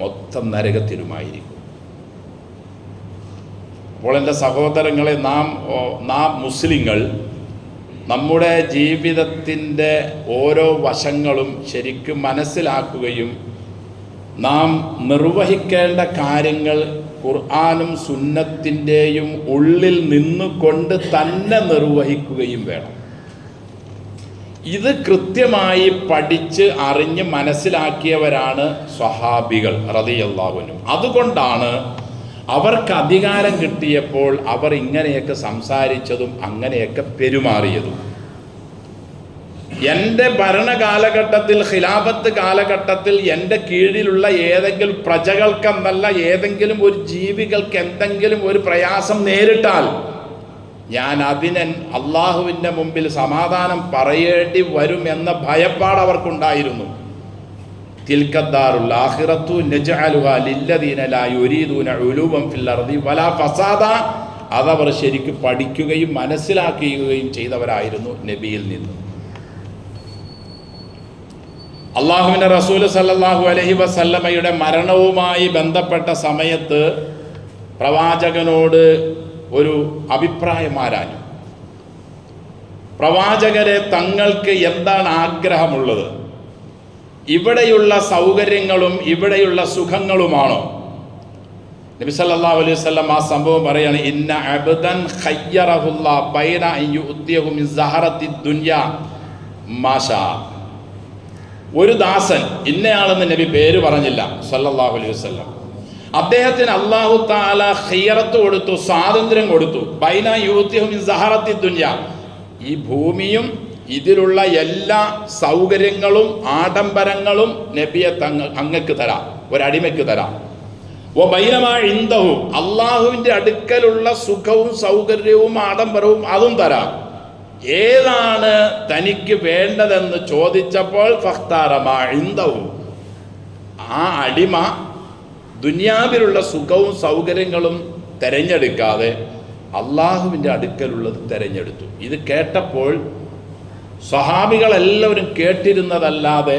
മൊത്തം നരകത്തിലുമായിരിക്കും. അപ്പോൾ എൻ്റെ സഹോദരങ്ങളെ, നാം മുസ്ലിങ്ങൾ നമ്മുടെ ജീവിതത്തിൻ്റെ ഓരോ വശങ്ങളും ശരിക്കും മനസ്സിലാക്കുകയും നാം നിർവഹിക്കേണ്ട കാര്യങ്ങൾ ഖുർആനും സുന്നത്തിൻ്റെയും ഉള്ളിൽ നിന്നുകൊണ്ട് തന്നെ നിർവഹിക്കുകയും വേണം. ഇത് കൃത്യമായി പഠിച്ച് അറിഞ്ഞ് മനസ്സിലാക്കിയവരാണ് സ്വഹാബികൾ റളിയല്ലാഹു അൻഹും. അതുകൊണ്ടാണ് അവർക്ക് അധികാരം കിട്ടിയപ്പോൾ അവർ ഇങ്ങനെയൊക്കെ സംസാരിച്ചതും അങ്ങനെയൊക്കെ പെരുമാറിയതും. എൻ്റെ ഭരണകാലഘട്ടത്തിൽ, ഖിലാഫത്ത് കാലഘട്ടത്തിൽ എൻ്റെ കീഴിലുള്ള ഏതെങ്കിലും പ്രജകൾക്കെന്നല്ല, ഏതെങ്കിലും ഒരു ജീവികൾക്ക് എന്തെങ്കിലും ഒരു പ്രയാസം നേരിട്ടാൽ ഞാൻ അതിന് അള്ളാഹുവിൻ്റെ മുമ്പിൽ സമാധാനം പറയേണ്ടി വരും എന്ന ഭയപ്പാട് അവർക്കുണ്ടായിരുന്നു. തിൽക്കദ്ദാറുൽ ആഖിറത്തു നജ്അലുഹാ ലില്ലദീന ലാ യുരീദൂന ഉലൂവൻ ഫിൽ അർദി വലാ ഫസാദ. അതവർ ശരിക്കും പഠിക്കുകയും മനസ്സിലാക്കുകയും ചെയ്തവരായിരുന്നു നബിയിൽ നിന്ന്. അള്ളാഹുവിൻ്റെ റസൂൽ സല്ലല്ലാഹു അലൈഹി വസല്ലമയുടെ മരണവുമായി ബന്ധപ്പെട്ട സമയത്ത് പ്രവാചകനോട് ഒരു അഭിപ്രായം ആരാഞ്ഞു. പ്രവാചകരെ, തങ്ങൾക്ക് എന്താണ് ആഗ്രഹമുള്ളത്? ഇവിടെയുള്ള സൗകര്യങ്ങളും ഇവിടെയുള്ള സുഖങ്ങളുമാണോ? നബി സല്ലല്ലാഹു അലൈഹി വസല്ലം ആ സംഭവം പറയാണ്, ഇന്ന അബ്ദൻ ഖയ്യറഹുല്ലാ ബൈന അൻ യുഅ്തിയഹു മിൻ സഹറത്തി ദുനിയ മാഷാ. ഒരു ദാസൻ, ഇന്നയാളെന്ന് നബി പേര് പറഞ്ഞില്ല സല്ലല്ലാഹു അലൈഹി വസല്ലം, അദ്ദേഹത്തിന് അല്ലാഹു തആല ഖിയറത്ത് കൊടുത്തു, സ്വാതന്ത്ര്യം കൊടുത്തു. ബൈന യുഅ്തിയഹു മിൻ സഹറത്തി ദുനിയ, ഈ ഭൂമിയും ഇതിലുള്ള എല്ലാ സൗകര്യങ്ങളും ആഡംബരങ്ങളും നബിയെ അങ്ങക്ക് തരാം, ഒരടിമയ്ക്ക് തരാം. ഓ ബൈനമാ ഇൻദഹു, അള്ളാഹുവിൻ്റെ അടുക്കലുള്ള സുഖവും സൗകര്യവും ആഡംബരവും അതും തരാം. ഏതാണ് തനിക്ക് വേണ്ടതെന്ന് ചോദിച്ചപ്പോൾ ഫഖ്താറമാ ഇൻദഹു, ആ അടിമ ദുനിയാവിലുള്ള സുഖവും സൗകര്യങ്ങളും തിരഞ്ഞെടുക്കാതെ അള്ളാഹുവിൻ്റെ അടുക്കലുള്ളത് തിരഞ്ഞെടുത്തു. ഇത് കേട്ടപ്പോൾ സ്വഹാബികളെല്ലാവരും കേട്ടിരുന്നതല്ലാതെ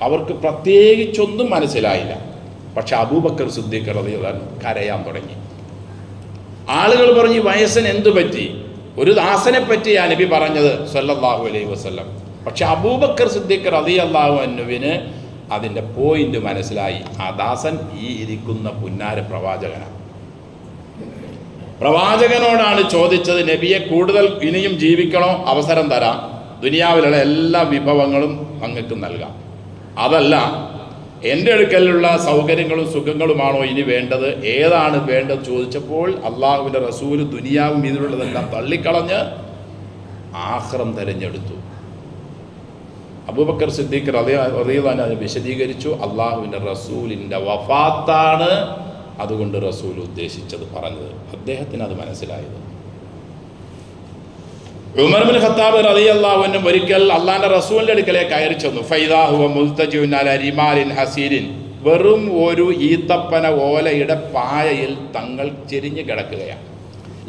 അവർക്ക് പ്രത്യേകിച്ചൊന്നും മനസ്സിലായില്ല. പക്ഷെ അബൂബക്കർ സിദ്ദീഖ് റളിയല്ലാഹു അൻഹു കരയാൻ തുടങ്ങി. ആളുകൾ പറഞ്ഞു, വയസ്സിന് എന്തു പറ്റി? ഒരു ദാസനെ പറ്റിയാണ് നബി പറഞ്ഞത് സല്ലല്ലാഹു അലൈഹി വസല്ലം. പക്ഷെ അബൂബക്കർ സിദ്ദീഖ് റളിയല്ലാഹു അൻഹുവിന് അതിൻ്റെ പോയിന്റ് മനസ്സിലായി. ആ ദാസൻ ഈ ഇരിക്കുന്ന പുന്നാര പ്രവാചകനാണ്. പ്രവാചകനോടാണ് ചോദിച്ചത്, നബിയെ, കൂടുതൽ ഇനിയും ജീവിക്കണോ? അവസരം തരാം, ദുനിയാവിലുള്ള എല്ലാ വിഭവങ്ങളും അങ്ങക്ക് നൽകാം. അതല്ല, എൻ്റെ അടുക്കലുള്ള സൗകര്യങ്ങളും സുഖങ്ങളുമാണോ ഇനി വേണ്ടത്? ഏതാണ് വേണ്ടത് ചോദിച്ചപ്പോൾ അള്ളാഹുവിൻ്റെ റസൂല് ദുനിയാവും ഇതിലുള്ളതെല്ലാം തള്ളിക്കളഞ്ഞ് ആഖിറം തിരഞ്ഞെടുത്തു. അബൂബക്കർ സിദ്ദീഖ് റളിയല്ലാഹു അൻഹു വിശദീകരിച്ചു, അള്ളാഹുവിൻ്റെ റസൂലിൻ്റെ വഫാത്താണ് അതുകൊണ്ട് റസൂൽ ഉദ്ദേശിച്ചത് പറഞ്ഞത്. അദ്ദേഹത്തിന് അത് മനസ്സിലായത്. ഉമർ ഇബ്നു ഖത്താബ് റളിയല്ലാഹു അൻഹു ഒരിക്കൽ അള്ളാഹിൻ്റെ റസൂലിൻ്റെ അടുക്കലേക്ക് കയറി ചെന്നു. ഫൈദാ ഹുവ മുൽതജിഉൻ അലാ റിമാലിൻ ഹസീരിൻ, വെറും ഒരു ഈത്തപ്പന ഓലയുടെ പായയിൽ തങ്ങൾ ചെരിഞ്ഞു കിടക്കുകയാണ്.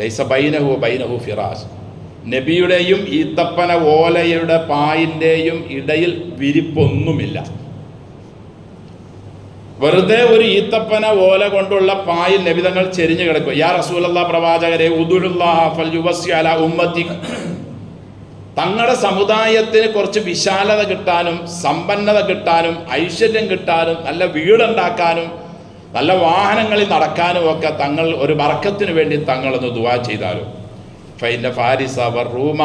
ലൈസ ബൈനഹു ബൈനഹു ഫിറാസ്, നബിയുടെയും ഈത്തപ്പന ഓലയുടെ പായിൻ്റെയും ഇടയിൽ വിരിപ്പൊന്നുമില്ല. വെറുതെ ഒരു ഈത്തപ്പന ഓല കൊണ്ടുള്ള പായിൽ നബി തങ്ങൾ ചെരിഞ്ഞു കിടക്കുക. യാ റസൂലല്ലാഹ്, പ്രവാചകരെ, ഉദുലുല്ലാഹ ഫൽയുവസ്സി അലാ ഉമ്മത്തി, തങ്ങളുടെ സമുദായത്തിന് കുറച്ച് വിശാലത കിട്ടാനും സമ്പന്നത കിട്ടാനും ഐശ്വര്യം കിട്ടാനും നല്ല വീടുണ്ടാക്കാനും നല്ല വാഹനങ്ങളിൽ നടക്കാനും ഒക്കെ തങ്ങൾ ഒരു ബർക്കത്തിന് വേണ്ടി തങ്ങളൊന്ന് ദുആ ചെയ്താലും. ഫൈന ഫാരിസ റൂമ,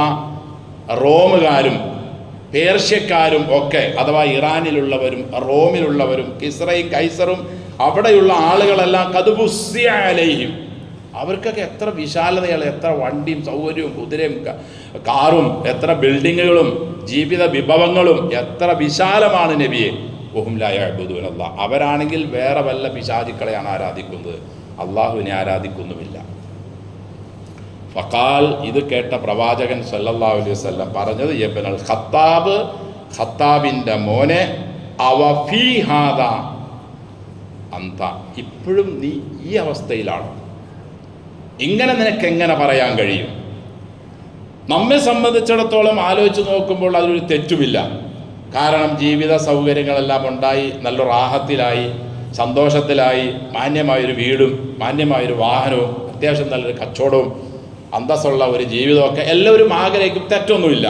റോമുകാരും പേർഷ്യക്കാരും ഒക്കെ, അഥവാ ഇറാനിലുള്ളവരും റോമിലുള്ളവരും കിസ്രയും കൈസറും അവിടെയുള്ള ആളുകളെല്ലാം കദ്ബുസ്സി അലൈഹിം, അവർക്കൊക്കെ എത്ര വിശാലതയാണ്, എത്ര വണ്ടിയും സൗകര്യവും കുതിരയും കാറും എത്ര ബിൽഡിങ്ങുകളും ജീവിത വിഭവങ്ങളും എത്ര വിശാലമാണ് നബിയെ. വഹും ലാ യഅ്ബുദൂനല്ലാഹ്, അവരാണെങ്കിൽ വേറെ വല്ല പിശാചുക്കളെയാണ് ആരാധിക്കുന്നത്, അള്ളാഹുവിനെ ആരാധിക്കുന്നുമില്ല. ഫഖാൽ, ഇത് കേട്ട പ്രവാചകൻ സല്ലല്ലാഹു അലൈഹി വസല്ലം പറഞ്ഞത്, യബ്നൽ ഖത്താബ്, ഖത്താബിൻ്റെ മോനെ, അവഫീ ഹാദാ അന്ത, ഇപ്പോഴും നീ ഈ അവസ്ഥയിലാണ്. ഇങ്ങനെ നിനക്കെങ്ങനെ പറയാൻ കഴിയും? നമ്മെ സംബന്ധിച്ചിടത്തോളം ആലോചിച്ച് നോക്കുമ്പോൾ അതിലൊരു തെറ്റുമില്ല. കാരണം ജീവിത സൗകര്യങ്ങളെല്ലാം ഉണ്ടായി, നല്ല റാഹത്തിലായി, സന്തോഷത്തിലായി, മാന്യമായൊരു വീടും മാന്യമായൊരു വാഹനവും അത്യാവശ്യം നല്ലൊരു കച്ചവടവും അന്തസ്സുള്ള ഒരു ജീവിതമൊക്കെ എല്ലാവരും ആഗ്രഹിക്കും, തെറ്റൊന്നുമില്ല.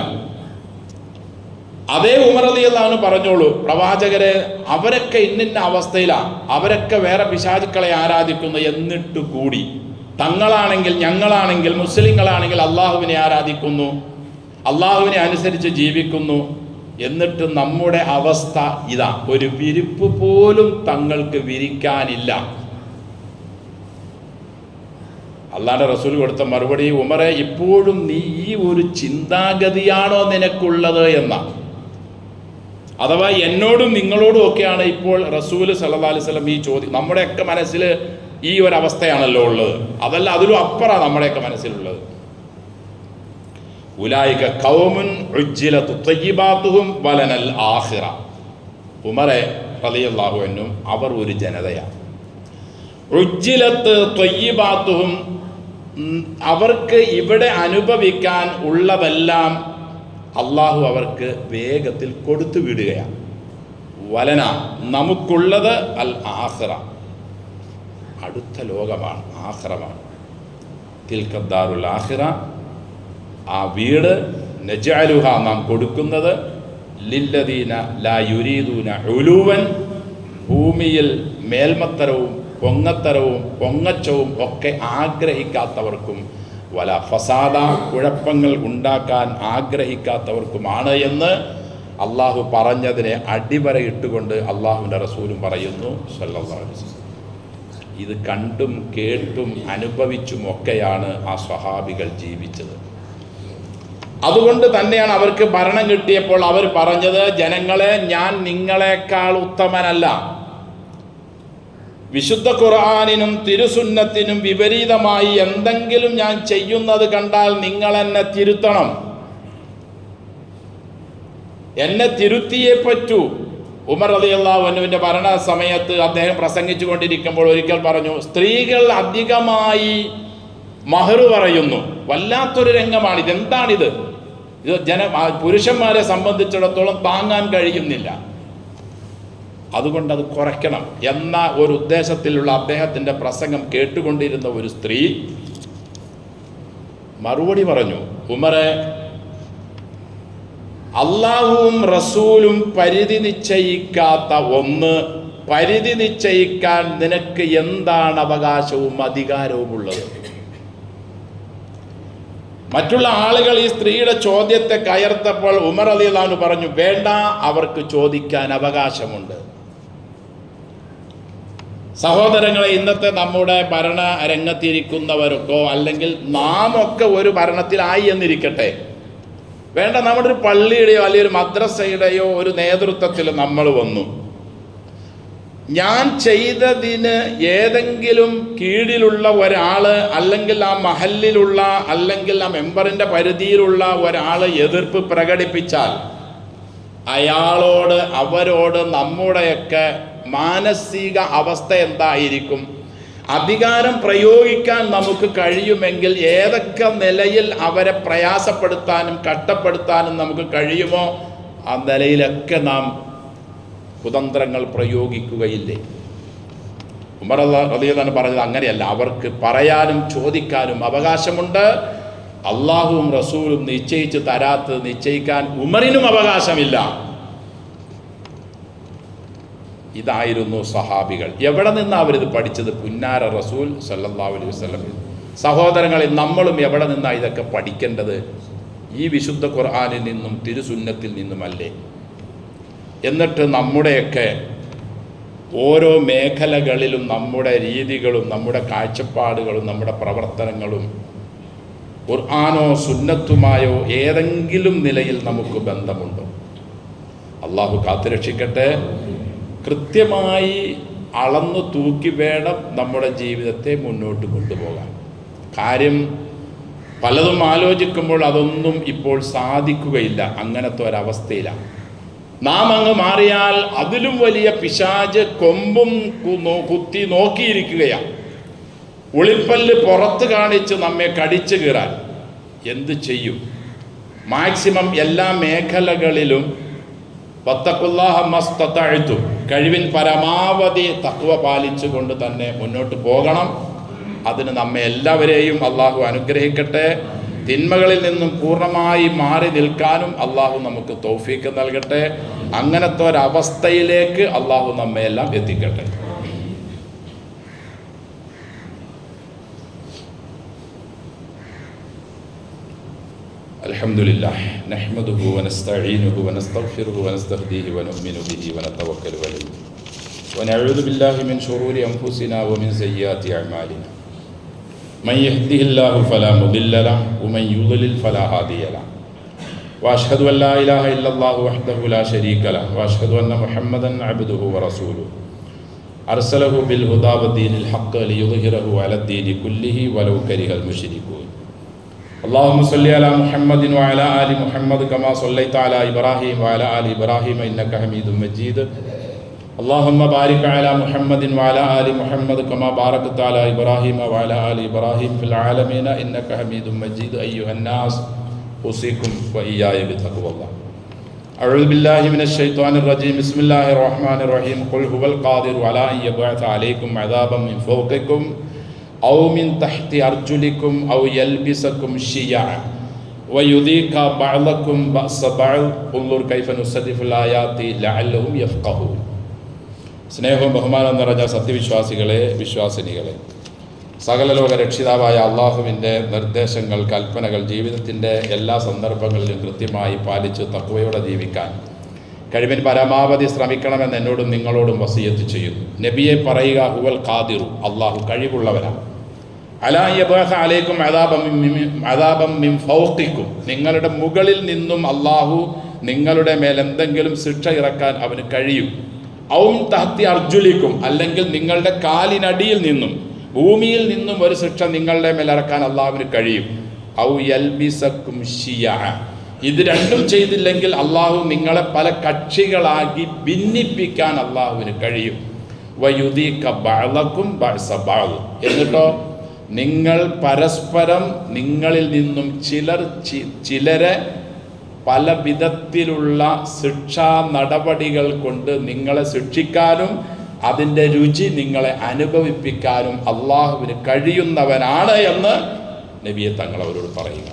അതേ ഉമർ റളിയല്ലാഹു അൻഹു പറഞ്ഞോളൂ, പ്രവാചകരെ അവരൊക്കെ ഇന്നിന്ന അവസ്ഥയിലാണ്, അവരൊക്കെ വേറെ പിശാചുക്കളെ ആരാധിക്കുന്നു, എന്നിട്ട് കൂടി തങ്ങളാണെങ്കിൽ ഞങ്ങളാണെങ്കിൽ മുസ്ലിങ്ങളാണെങ്കിൽ അള്ളാഹുവിനെ ആരാധിക്കുന്നു, അള്ളാഹുവിനെ അനുസരിച്ച് ജീവിക്കുന്നു, എന്നിട്ട് നമ്മുടെ അവസ്ഥ ഇതാ, ഒരു വിരിപ്പ് പോലും തങ്ങൾക്ക് വിരിക്കാനില്ല. അള്ളാഹുവിന്റെ റസൂൽ കൊടുത്ത മറുപടി, ഉമറെ ഇപ്പോഴും നീ ഈ ഒരു ചിന്താഗതിയാണോ നിനക്കുള്ളത് എന്ന, അഥവാ എന്നോടും നിങ്ങളോടും ഒക്കെയാണ് ഇപ്പോൾ റസൂൽ സല്ലല്ലാഹു അലൈഹി വസല്ലം ഈ ചോദ്യം. നമ്മുടെയൊക്കെ മനസ്സിൽ ഈ ഒരു അവസ്ഥയാണല്ലോ ഉള്ളത്, അതല്ല അതിലും അപ്പുറമാണ് നമ്മുടെയൊക്കെ മനസ്സിലുള്ളത്. ഉലൈക ഖൗമുൻ ഉജ്ജിലതു തയ്യിബാതുഹും വലനൽ ആഖിറ. ഉമറെ റളിയല്ലാഹു അൻഹു അവർ ഒരു ജനതയാണ്. ഉജ്ജിലത്ത് തയ്യിബാതുഹും, അവർക്ക് ഇവിടെ അനുഭവിക്കാൻ ഉള്ളതെല്ലാം അള്ളാഹു അവർക്ക് വേഗത്തിൽ കൊടുത്തു വിടുകയാണ്. വലന, നമുക്കുള്ളത് അൽ ആഖിറ, അടുത്ത ലോകമാണ്, ആഖിറമാണ്. തിൽക്കദ്ദാറുൽ ആഖിറ, ആ വീട് നജഅലുഹ, നാം കൊടുക്കുന്നത് ലില്ലദീന ലാ യുരീദൂന ഉലൂവൻ, ഭൂമിയിൽ മേൽമത്തരവും പൊങ്ങത്തരവും പൊങ്ങച്ചവും ഒക്കെ ആഗ്രഹിക്കാത്തവർക്കും, വല ഫസാദ, കുഴപ്പങ്ങൾ ഉണ്ടാക്കാൻ ആഗ്രഹിക്കാത്തവർക്കുമാണ് എന്ന് അള്ളാഹു പറഞ്ഞതിനെ അടിവരയിട്ടുകൊണ്ട് അള്ളാഹുവിൻ്റെ റസൂലും പറയുന്നു സല്ലല്ലാഹു അലൈഹി വസല്ലം. ഇത് കണ്ടും കേട്ടും അനുഭവിച്ചും ഒക്കെയാണ് ആ സ്വഹാബികൾ ജീവിച്ചത്. അതുകൊണ്ട് തന്നെയാണ് അവർക്ക് ഭരണം കിട്ടിയപ്പോൾ അവർ പറഞ്ഞത്, ജനങ്ങളെ, ഞാൻ നിങ്ങളെക്കാൾ ഉത്തമനല്ല. വിശുദ്ധ ഖുർആനിനും തിരുസുന്നത്തിനും വിപരീതമായി എന്തെങ്കിലും ഞാൻ ചെയ്യുന്നത് കണ്ടാൽ നിങ്ങൾ എന്നെ തിരുത്തണം, എന്നെ തിരുത്തിയേ പറ്റൂ. ഉമർ റളിയല്ലാഹു അൻഹുവിന്റെ ഭരണ സമയത്ത് അദ്ദേഹം പ്രസംഗിച്ചു കൊണ്ടിരിക്കുമ്പോൾ ഒരിക്കൽ പറഞ്ഞു, സ്ത്രീകൾ അധികമായി മഹർ പറയുന്നു. വല്ലാത്തൊരു രംഗമാണ്. ഇതെന്താണിത്? ഇത് പുരുഷന്മാരെ സംബന്ധിച്ചിടത്തോളം താങ്ങാൻ കഴിയുന്നില്ല, അതുകൊണ്ട് അത് കുറയ്ക്കണം എന്ന ഒരു ഉദ്ദേശത്തിലുള്ള അദ്ദേഹത്തിൻ്റെ പ്രസംഗം കേട്ടുകൊണ്ടിരുന്ന ഒരു സ്ത്രീ മറുപടി പറഞ്ഞു, ഉമറെ, അള്ളാഹുവും റസൂലും പരിധി നിശ്ചയിക്കാത്ത ഒന്ന് പരിധി നിശ്ചയിക്കാൻ നിനക്ക് എന്താണ് അവകാശവും അധികാരവും ഉള്ളത്? മറ്റുള്ള ആളുകൾ ഈ സ്ത്രീയുടെ ചോദ്യത്തെ കയർത്തപ്പോൾ ഉമർ റളിയല്ലാഹു അൻഹു പറഞ്ഞു, വേണ്ട, അവർക്ക് ചോദിക്കാൻ അവകാശമുണ്ട്. സഹോദരങ്ങളെ, ഇന്നത്തെ നമ്മുടെ ഭരണ രംഗത്തിരിക്കുന്നവർക്കോ അല്ലെങ്കിൽ നാം ഒക്കെ ഒരു ഭരണത്തിലായി എന്നിരിക്കട്ടെ, വേണ്ട, നമ്മുടെ ഒരു പള്ളിയുടെയോ അല്ലെങ്കിൽ ഒരു മദ്രസയുടെയോ ഒരു നേതൃത്വത്തിൽ നമ്മൾ വന്നു, ഞാൻ ചെയ്തതിന് ഏതെങ്കിലും കീഴിലുള്ള ഒരാൾ അല്ലെങ്കിൽ ആ മഹല്ലിലുള്ള അല്ലെങ്കിൽ ആ മെമ്പറിൻ്റെ പരിധിയിലുള്ള ഒരാൾ എതിർപ്പ് പ്രകടിപ്പിച്ചാൽ അവരോട് നമ്മുടെയൊക്കെ മാനസിക അവസ്ഥ എന്തായിരിക്കും? അധികാരം പ്രയോഗിക്കാൻ നമുക്ക് കഴിയുമെങ്കിൽ ഏതൊക്കെ നിലയിൽ അവരെ പ്രയാസപ്പെടുത്താനും കഷ്ടപ്പെടുത്താനും നമുക്ക് കഴിയുമോ ആ നിലയിലൊക്കെ നാം കുതന്ത്രങ്ങൾ പ്രയോഗിക്കുകയില്ലേ? ഉമർ റളിയല്ലാഹു അൻഹു പറഞ്ഞത് അങ്ങനെയല്ല. അവർക്ക് പറയാനും ചോദിക്കാനും അവകാശമുണ്ട്. അള്ളാഹുവും റസൂലും നിശ്ചയിച്ച് തരാത്തത് നിശ്ചയിക്കാൻ ഉമറിനും അവകാശമില്ല. ഇതായിരുന്നു സഹാബികൾ. എവിടെ നിന്നാണ് അവരിത് പഠിച്ചത്? പുന്നാര റസൂൽ സല്ലല്ലാഹു അലൈഹി വസല്ലം. സഹോദരങ്ങളെ, നമ്മളും എവിടെ നിന്നാണ് ഇതൊക്കെ പഠിക്കേണ്ടത്? ഈ വിശുദ്ധ ഖുർആനിൽ നിന്നും തിരുസുന്നത്തിൽ നിന്നുമല്ലേ? എന്നിട്ട് നമ്മുടെയൊക്കെ ഓരോ മേഖലകളിലും നമ്മുടെ രീതികളും നമ്മുടെ കാഴ്ചപ്പാടുകളും നമ്മുടെ പ്രവർത്തനങ്ങളും ഖുർആനോ സുന്നത്തുമായോ ഏതെങ്കിലും നിലയിൽ നമുക്ക് ബന്ധമുണ്ടോ? അള്ളാഹു കാത്തുരക്ഷിക്കട്ടെ. കൃത്യമായി അളന്നു തൂക്കി വേണം നമ്മുടെ ജീവിതത്തെ മുന്നോട്ട് കൊണ്ടുപോകാൻ. കാര്യം പലതും ആലോചിക്കുമ്പോൾ അതൊന്നും ഇപ്പോൾ സാധിക്കുകയില്ല. അങ്ങനത്തെ ഒരവസ്ഥയിലാണ് നാം. അങ്ങ് മാറിയാൽ അതിലും വലിയ പിശാച് കൊമ്പും കുത്തി നോക്കിയിരിക്കുകയാണ്. ഉളിപ്പല്ല് പുറത്ത് കാണിച്ച് നമ്മെ കടിച്ചു കീറാൻ എന്ത് ചെയ്യും? മാക്സിമം എല്ലാ മേഖലകളിലും വത്തഖുല്ലാഹ മസ്തതഅ്തും, കഴിവിൻ പരമാവധി തഖ്വ പാലിച്ചുകൊണ്ട് തന്നെ മുന്നോട്ട് പോകണം. അതിന് നമ്മെ എല്ലാവരെയും അള്ളാഹു അനുഗ്രഹിക്കട്ടെ. തിന്മകളിൽ നിന്നും പൂർണ്ണമായി മാറി നിൽക്കാനും അള്ളാഹു നമുക്ക് തൗഫീക്ക് നൽകട്ടെ. അങ്ങനത്തെ ഒരവസ്ഥയിലേക്ക് അള്ളാഹു നമ്മെ എല്ലാം എത്തിക്കട്ടെ. അൽഹംദുലില്ലാഹ് നഹ്മദുഹു വനസ്തഈനുഹു വനസ്തഗ്ഫിറുഹു വനസ്തഹ്ദീഹി വനുഅ്മിനു ബിഹി വനതവക്കലു അലൈഹി വനഊദു ബില്ലാഹി മിൻ ശുറൂരി അൻഫുസിനാ വമിൻ സയ്യിആതി അഅ്മാലിനാ മൻ യഹ്ദിഹില്ലാഹു ഫലാ മുദില്ല ലഹു വമൻ യുദ്ലിൽ ഫലാ ഹാദിയ ലഹു വഅശ്ഹദു അൻ ലാ ഇലാഹ ഇല്ലല്ലാഹു വഹ്ദഹു ലാ ശരീക ലഹു വഅശ്ഹദു അന്ന മുഹമ്മദൻ അബ്ദുഹു വറസൂലുഹു അർസലഹു ബിൽ ഹുദാ വദീനിൽ ഹഖ് ലിയുദ്ഹിറഹു അലദ്ദീനി കുല്ലിഹി വലൗ കരിഹൽ മുശ്രികൂൻ. اللهم صل على محمد وعلى آل محمد كما صليت على إبراهيم وعلى آل إبراهيم إنك حميد مجيد. اللهم بارك على محمد وعلى آل محمد كما باركت على إبراهيم وعلى آل إبراهيم في العالمين إنك حميد مجيد. أيها الناس أوصيكم وإياي بتقوى الله. أعوذ بالله من الشيطان الرجيم. بسم الله الرحمن الرحيم. قل هو القادر على أن يبعث عليكم عذابا من فوقكم أو من تحت أرجلكم أو يلبسكم شيعا ويذيق بعضكم بأس بعض انظر كيف نصرف الآيات لعلهم يفقهون. സ്നേഹവും ബഹുമാനം നിറഞ്ഞ സത്യവിശ്വാസികളെ, വിശ്വാസിനികളെ, സകല ലോക രക്ഷിതാവായ അള്ളാഹുവിൻ്റെ നിർദ്ദേശങ്ങൾ, കൽപ്പനകൾ ജീവിതത്തിൻ്റെ എല്ലാ സന്ദർഭങ്ങളിലും കൃത്യമായി പാലിച്ച് തഖ്വയോടെ ജീവിക്കാൻ കഴിവിൻ പരമാവധി ശ്രമിക്കണമെന്ന് എന്നോടും നിങ്ങളോടും വസിയത്ത് ചെയ്യുന്നു. നബിയെ പറയുക, ഹുവൽ ഖാദിറു, അള്ളാഹു കഴിവുള്ളവനാണ്. അലാ യബ്അസ അലൈക്കും അദാബം മിൻ ഫൗഖിക്കും, നിങ്ങളുടെ മുകളിൽ നിന്നും അള്ളാഹു നിങ്ങളുടെ മേൽ എന്തെങ്കിലും ശിക്ഷ ഇറക്കാൻ അവന് കഴിയും. ഔ മിൻ തഹ്തി അർജുലിക്കും, അല്ലെങ്കിൽ നിങ്ങളുടെ കാലിനടിയിൽ നിന്നും ഭൂമിയിൽ നിന്നും ഒരു ശിക്ഷ നിങ്ങളുടെ മേൽ ഇറക്കാൻ അള്ളാഹുവിന് കഴിയും. ഔ യൽബിസക്കും ശിയഅ, ഇത് രണ്ടും ചെയ്തില്ലെങ്കിൽ അള്ളാഹു നിങ്ങളെ പല കക്ഷികളാക്കി ഭിന്നിപ്പിക്കാൻ അള്ളാഹുവിന് കഴിയും. വയുദീക ബഅലക്കും ബഅസ ബഅൽ, എന്നിട്ടോ നിങ്ങൾ പരസ്പരം നിങ്ങളിൽ നിന്നും ചിലരെ പല വിധത്തിലുള്ള ശിക്ഷാ നടപടികൾ കൊണ്ട് നിങ്ങളെ ശിക്ഷിക്കാനും അതിൻ്റെ രുചി നിങ്ങളെ അനുഭവിപ്പിക്കാനും അള്ളാഹുവിന് കഴിയുന്നവനാണ് എന്ന് നബിയെ തങ്ങൾ അവരോട് പറയുക.